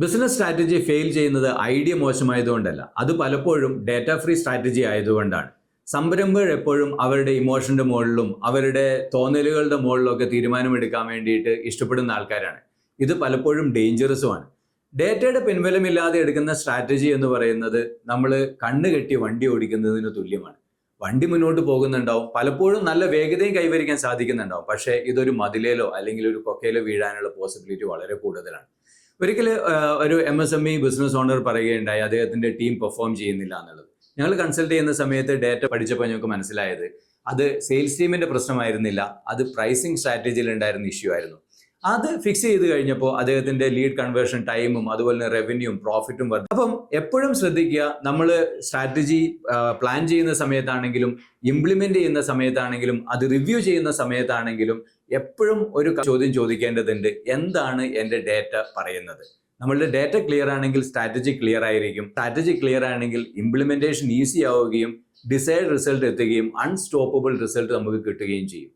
Business strategy fail ചെയ്യുന്നത് idea മോശമായതുകൊണ്ടല്ല, അത് പലപ്പോഴും ഡാറ്റ ഫ്രീ സ്ട്രാറ്റജി ആയതുകൊണ്ടാണ്. സംരംഭകർ എപ്പോഴും അവരുടെ ഇമോഷന്റെ മുകളിലും അവരുടെ തോന്നലുകളുടെ മുകളിലൊക്കെ തീരുമാനമെടുക്കാൻ വേണ്ടിയിട്ട് ഇഷ്ടപ്പെടുന്ന ആൾക്കാരാണ്. ഇത് പലപ്പോഴും ഡേഞ്ചറസുമാണ്. ഡേറ്റയുടെ പിൻബലമില്ലാതെ എടുക്കുന്ന സ്ട്രാറ്റജി എന്ന് പറയുന്നത് നമ്മൾ കണ്ണ് കെട്ടി വണ്ടി ഓടിക്കുന്നതിന് തുല്യമാണ്. വണ്ടി മുന്നോട്ട് പോകുന്നുണ്ടാവും, പലപ്പോഴും നല്ല വേഗതയും കൈവരിക്കാൻ സാധിക്കുന്നുണ്ടാവും, പക്ഷേ ഇതൊരു മതിലേലോ അല്ലെങ്കിൽ ഒരു കൊക്കയിലോ വീഴാനുള്ള പോസിബിലിറ്റി വളരെ കൂടുതലാണ്. ഒരിക്കൽ ഒരു MSME ബിസിനസ് ഓണർ പറയുകയുണ്ടായി, അദ്ദേഹത്തിന്റെ ടീം പെർഫോം ചെയ്യുന്നില്ല എന്നുള്ളത്. ഞങ്ങൾ കൺസൾട്ട് ചെയ്യുന്ന സമയത്ത് ഡേറ്റ പഠിച്ചപ്പോൾ ഞങ്ങൾക്ക് മനസ്സിലായത് അത് സെയിൽസ് ടീമിന്റെ പ്രശ്നമായിരുന്നില്ല, അത് പ്രൈസിങ് സ്ട്രാറ്റജിയിൽ ഉണ്ടായിരുന്ന ഇഷ്യൂ ആയിരുന്നു. അത് ഫിക്സ് ചെയ്ത് കഴിഞ്ഞപ്പോൾ അദ്ദേഹത്തിന്റെ ലീഡ് കൺവേർഷൻ ടൈമും അതുപോലെ തന്നെ റവന്യൂവും പ്രോഫിറ്റും വർദ്ധിച്ചു. അപ്പം എപ്പോഴും ശ്രദ്ധിക്കുക, നമ്മൾ സ്ട്രാറ്റജി പ്ലാൻ ചെയ്യുന്ന സമയത്താണെങ്കിലും ഇംപ്ലിമെന്റ് ചെയ്യുന്ന സമയത്താണെങ്കിലും അത് റിവ്യൂ ചെയ്യുന്ന സമയത്താണെങ്കിലും എപ്പോഴും ഒരു ചോദ്യം ചോദിക്കേണ്ടതുണ്ട്: എന്താണ് എൻ്റെ ഡേറ്റ പറയുന്നത്? നമ്മളുടെ ഡേറ്റ ക്ലിയർ ആണെങ്കിൽ സ്ട്രാറ്റജി ക്ലിയർ ആയിരിക്കും. സ്ട്രാറ്റജി ക്ലിയർ ആണെങ്കിൽ ഇംപ്ലിമെന്റേഷൻ ഈസി ആവുകയും ഡിസൈഡ് റിസൾട്ട് എത്തുകയും അൺസ്റ്റോപ്പബിൾ റിസൾട്ട് നമുക്ക് കിട്ടുകയും ചെയ്യും.